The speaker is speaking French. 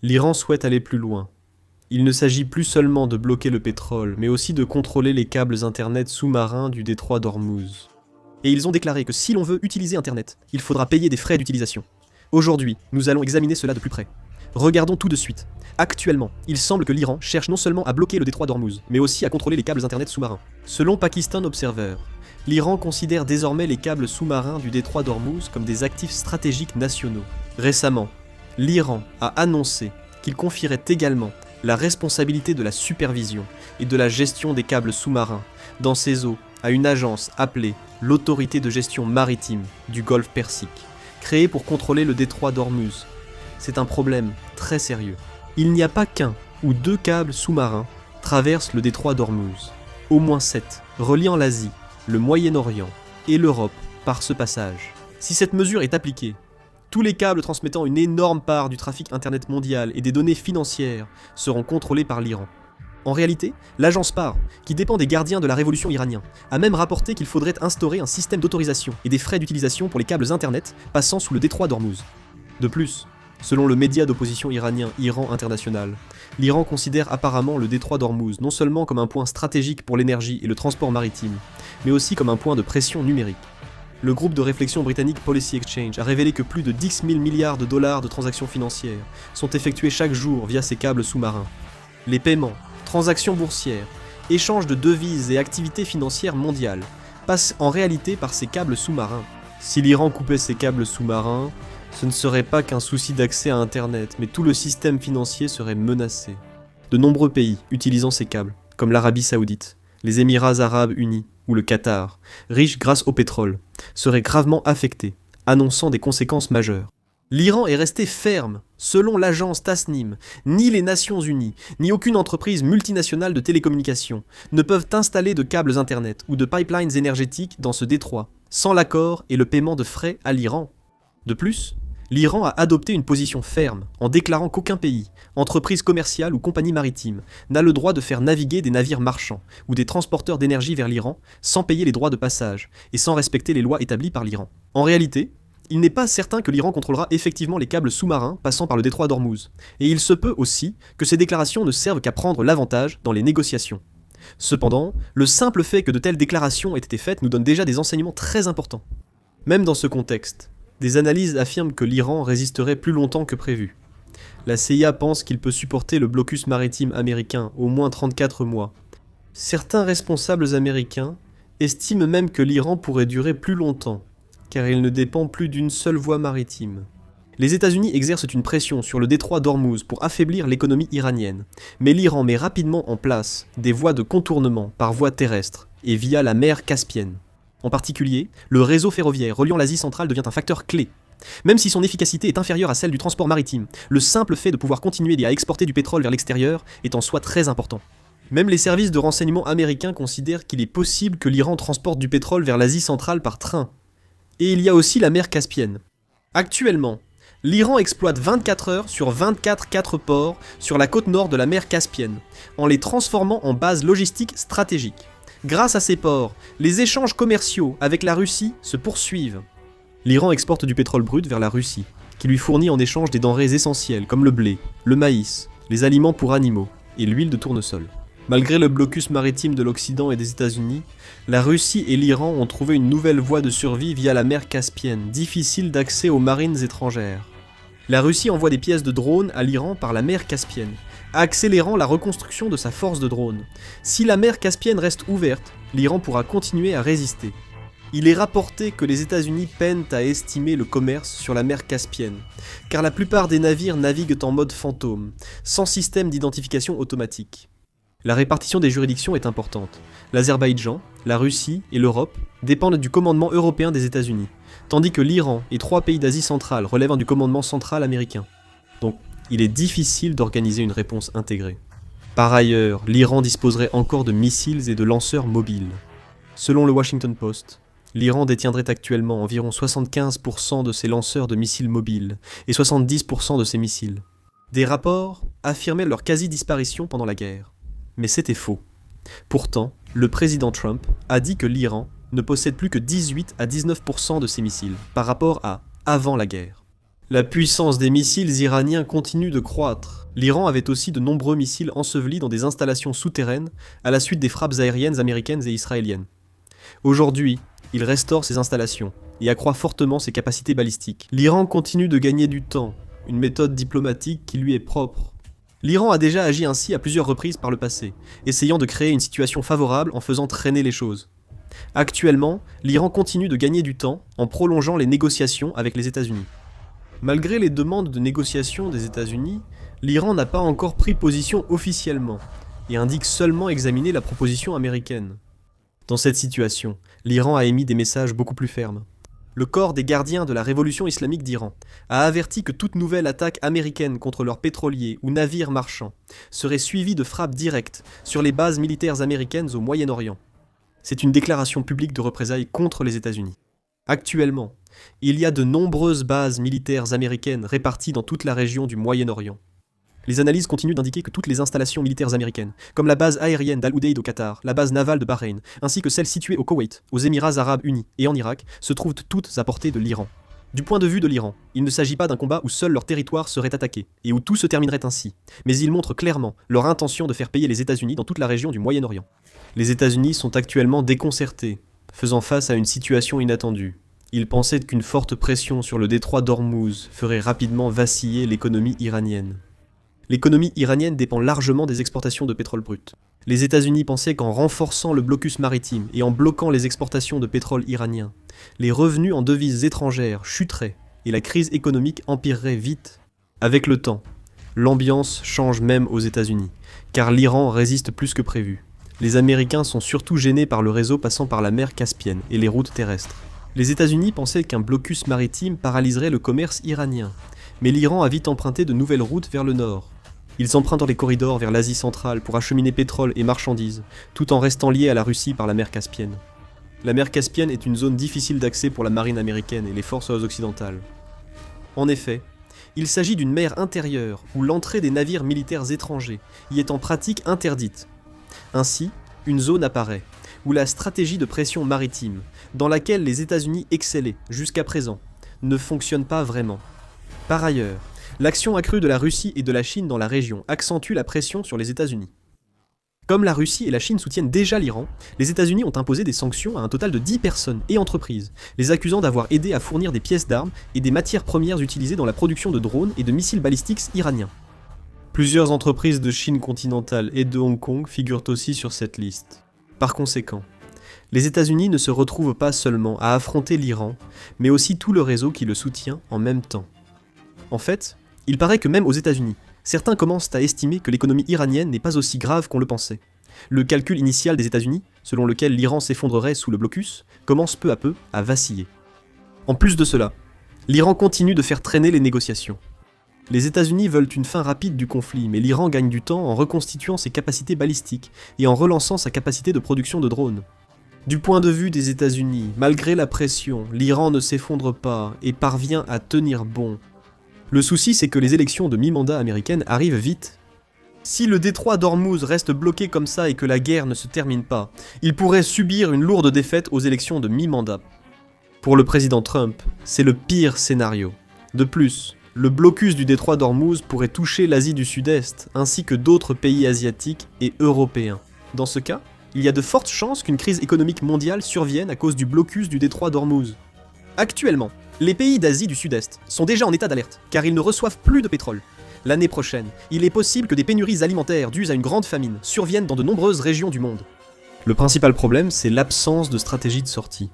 L'Iran souhaite aller plus loin. Il ne s'agit plus seulement de bloquer le pétrole, mais aussi de contrôler les câbles Internet sous-marins du détroit d'Ormuz. Et ils ont déclaré que si l'on veut utiliser Internet, il faudra payer des frais d'utilisation. Aujourd'hui, nous allons examiner cela de plus près. Regardons tout de suite. Actuellement, il semble que l'Iran cherche non seulement à bloquer le détroit d'Ormuz, mais aussi à contrôler les câbles Internet sous-marins. Selon Pakistan Observer, l'Iran considère désormais les câbles sous-marins du détroit d'Ormuz comme des actifs stratégiques nationaux. Récemment, l'Iran a annoncé qu'il confierait également la responsabilité de la supervision et de la gestion des câbles sous-marins dans ses eaux à une agence appelée l'Autorité de gestion maritime du Golfe Persique, créée pour contrôler le détroit d'Ormuz. C'est un problème très sérieux. Il n'y a pas qu'un ou deux câbles sous-marins traversent le détroit d'Ormuz. Au moins 7, reliant l'Asie, le Moyen-Orient et l'Europe par ce passage. Si cette mesure est appliquée, tous les câbles transmettant une énorme part du trafic Internet mondial et des données financières seront contrôlés par l'Iran. En réalité, l'agence PAR, qui dépend des gardiens de la révolution iranienne, a même rapporté qu'il faudrait instaurer un système d'autorisation et des frais d'utilisation pour les câbles Internet passant sous le détroit d'Ormuz. De plus, selon le média d'opposition iranien Iran International, l'Iran considère apparemment le détroit d'Ormuz non seulement comme un point stratégique pour l'énergie et le transport maritime, mais aussi comme un point de pression numérique. Le groupe de réflexion britannique Policy Exchange a révélé que plus de 10 000 milliards de dollars de transactions financières sont effectués chaque jour via ces câbles sous-marins. Les paiements, transactions boursières, échanges de devises et activités financières mondiales passent en réalité par ces câbles sous-marins. Si l'Iran coupait ces câbles sous-marins, ce ne serait pas qu'un souci d'accès à Internet, mais tout le système financier serait menacé. De nombreux pays utilisant ces câbles, comme l'Arabie Saoudite, les Émirats Arabes Unis ou le Qatar, riches grâce au pétrole, seraient gravement affectés, annonçant des conséquences majeures. L'Iran est resté ferme. Selon l'agence Tasnim, ni les Nations Unies, ni aucune entreprise multinationale de télécommunications ne peuvent installer de câbles Internet ou de pipelines énergétiques dans ce détroit, sans l'accord et le paiement de frais à l'Iran. De plus, l'Iran a adopté une position ferme en déclarant qu'aucun pays, entreprise commerciale ou compagnie maritime, n'a le droit de faire naviguer des navires marchands ou des transporteurs d'énergie vers l'Iran sans payer les droits de passage et sans respecter les lois établies par l'Iran. En réalité, il n'est pas certain que l'Iran contrôlera effectivement les câbles sous-marins passant par le détroit d'Ormuz, et il se peut aussi que ces déclarations ne servent qu'à prendre l'avantage dans les négociations. Cependant, le simple fait que de telles déclarations aient été faites nous donne déjà des enseignements très importants. Même dans ce contexte, des analyses affirment que l'Iran résisterait plus longtemps que prévu. La CIA pense qu'il peut supporter le blocus maritime américain au moins 34 mois. Certains responsables américains estiment même que l'Iran pourrait durer plus longtemps, car il ne dépend plus d'une seule voie maritime. Les États-Unis exercent une pression sur le détroit d'Ormuz pour affaiblir l'économie iranienne, mais l'Iran met rapidement en place des voies de contournement par voie terrestre et via la mer Caspienne. En particulier, le réseau ferroviaire reliant l'Asie centrale devient un facteur clé. Même si son efficacité est inférieure à celle du transport maritime, le simple fait de pouvoir continuer à exporter du pétrole vers l'extérieur est en soi très important. Même les services de renseignement américains considèrent qu'il est possible que l'Iran transporte du pétrole vers l'Asie centrale par train. Et il y a aussi la mer Caspienne. Actuellement, l'Iran exploite 24 heures sur 24 4 ports sur la côte nord de la mer Caspienne, en les transformant en bases logistiques stratégiques. Grâce à ces ports, les échanges commerciaux avec la Russie se poursuivent. L'Iran exporte du pétrole brut vers la Russie, qui lui fournit en échange des denrées essentielles comme le blé, le maïs, les aliments pour animaux et l'huile de tournesol. Malgré le blocus maritime de l'Occident et des États-Unis, la Russie et l'Iran ont trouvé une nouvelle voie de survie via la mer Caspienne, difficile d'accès aux marines étrangères. La Russie envoie des pièces de drones à l'Iran par la mer Caspienne, accélérant la reconstruction de sa force de drones. Si la mer Caspienne reste ouverte, l'Iran pourra continuer à résister. Il est rapporté que les États-Unis peinent à estimer le commerce sur la mer Caspienne, car la plupart des navires naviguent en mode fantôme, sans système d'identification automatique. La répartition des juridictions est importante. L'Azerbaïdjan, la Russie et l'Europe dépendent du commandement européen des États-Unis, tandis que l'Iran et 3 pays d'Asie centrale relèvent du commandement central américain. Donc, il est difficile d'organiser une réponse intégrée. Par ailleurs, l'Iran disposerait encore de missiles et de lanceurs mobiles. Selon le Washington Post, l'Iran détiendrait actuellement environ 75% de ses lanceurs de missiles mobiles et 70% de ses missiles. Des rapports affirmaient leur quasi-disparition pendant la guerre. Mais c'était faux. Pourtant, le président Trump a dit que l'Iran ne possède plus que 18 à 19% de ses missiles par rapport à avant la guerre. La puissance des missiles iraniens continue de croître. L'Iran avait aussi de nombreux missiles ensevelis dans des installations souterraines à la suite des frappes aériennes américaines et israéliennes. Aujourd'hui, il restaure ces installations et accroît fortement ses capacités balistiques. L'Iran continue de gagner du temps, une méthode diplomatique qui lui est propre. L'Iran a déjà agi ainsi à plusieurs reprises par le passé, essayant de créer une situation favorable en faisant traîner les choses. Actuellement, l'Iran continue de gagner du temps en prolongeant les négociations avec les États-Unis. Malgré les demandes de négociation des États-Unis, l'Iran n'a pas encore pris position officiellement et indique seulement examiner la proposition américaine. Dans cette situation, l'Iran a émis des messages beaucoup plus fermes. Le corps des gardiens de la révolution islamique d'Iran a averti que toute nouvelle attaque américaine contre leurs pétroliers ou navires marchands serait suivie de frappes directes sur les bases militaires américaines au Moyen-Orient. C'est une déclaration publique de représailles contre les États-Unis. Actuellement, il y a de nombreuses bases militaires américaines réparties dans toute la région du Moyen-Orient. Les analyses continuent d'indiquer que toutes les installations militaires américaines, comme la base aérienne d'Al-Udeid au Qatar, la base navale de Bahreïn, ainsi que celles situées au Koweït, aux Émirats arabes unis et en Irak, se trouvent toutes à portée de l'Iran. Du point de vue de l'Iran, il ne s'agit pas d'un combat où seul leur territoire serait attaqué, et où tout se terminerait ainsi, mais ils montrent clairement leur intention de faire payer les États-Unis dans toute la région du Moyen-Orient. Les États-Unis sont actuellement déconcertés, faisant face à une situation inattendue. Ils pensaient qu'une forte pression sur le détroit d'Ormuz ferait rapidement vaciller l'économie iranienne. L'économie iranienne dépend largement des exportations de pétrole brut. Les États-Unis pensaient qu'en renforçant le blocus maritime et en bloquant les exportations de pétrole iranien, les revenus en devises étrangères chuteraient et la crise économique empirerait vite. Avec le temps, l'ambiance change même aux États-Unis, car l'Iran résiste plus que prévu. Les Américains sont surtout gênés par le réseau passant par la mer Caspienne et les routes terrestres. Les États-Unis pensaient qu'un blocus maritime paralyserait le commerce iranien, mais l'Iran a vite emprunté de nouvelles routes vers le nord. Ils empruntent les corridors vers l'Asie centrale pour acheminer pétrole et marchandises, tout en restant liés à la Russie par la mer Caspienne. La mer Caspienne est une zone difficile d'accès pour la marine américaine et les forces occidentales. En effet, il s'agit d'une mer intérieure où l'entrée des navires militaires étrangers y est en pratique interdite. Ainsi, une zone apparaît, où la stratégie de pression maritime, dans laquelle les États-Unis excellaient jusqu'à présent, ne fonctionne pas vraiment. Par ailleurs, l'action accrue de la Russie et de la Chine dans la région accentue la pression sur les États-Unis. Comme la Russie et la Chine soutiennent déjà l'Iran, les États-Unis ont imposé des sanctions à un total de 10 personnes et entreprises, les accusant d'avoir aidé à fournir des pièces d'armes et des matières premières utilisées dans la production de drones et de missiles balistiques iraniens. Plusieurs entreprises de Chine continentale et de Hong Kong figurent aussi sur cette liste. Par conséquent, les États-Unis ne se retrouvent pas seulement à affronter l'Iran, mais aussi tout le réseau qui le soutient en même temps. En fait, il paraît que même aux États-Unis, certains commencent à estimer que l'économie iranienne n'est pas aussi grave qu'on le pensait. Le calcul initial des États-Unis, selon lequel l'Iran s'effondrerait sous le blocus, commence peu à peu à vaciller. En plus de cela, l'Iran continue de faire traîner les négociations. Les États-Unis veulent une fin rapide du conflit, mais l'Iran gagne du temps en reconstituant ses capacités balistiques et en relançant sa capacité de production de drones. Du point de vue des États-Unis, malgré la pression, l'Iran ne s'effondre pas et parvient à tenir bon. Le souci, c'est que les élections de mi-mandat américaines arrivent vite. Si le détroit d'Ormuz reste bloqué comme ça et que la guerre ne se termine pas, il pourrait subir une lourde défaite aux élections de mi-mandat. Pour le président Trump, c'est le pire scénario. De plus, le blocus du détroit d'Ormuz pourrait toucher l'Asie du Sud-Est, ainsi que d'autres pays asiatiques et européens. Dans ce cas, il y a de fortes chances qu'une crise économique mondiale survienne à cause du blocus du détroit d'Ormuz. Actuellement, les pays d'Asie du Sud-Est sont déjà en état d'alerte, car ils ne reçoivent plus de pétrole. L'année prochaine, il est possible que des pénuries alimentaires dues à une grande famine surviennent dans de nombreuses régions du monde. Le principal problème, c'est l'absence de stratégie de sortie.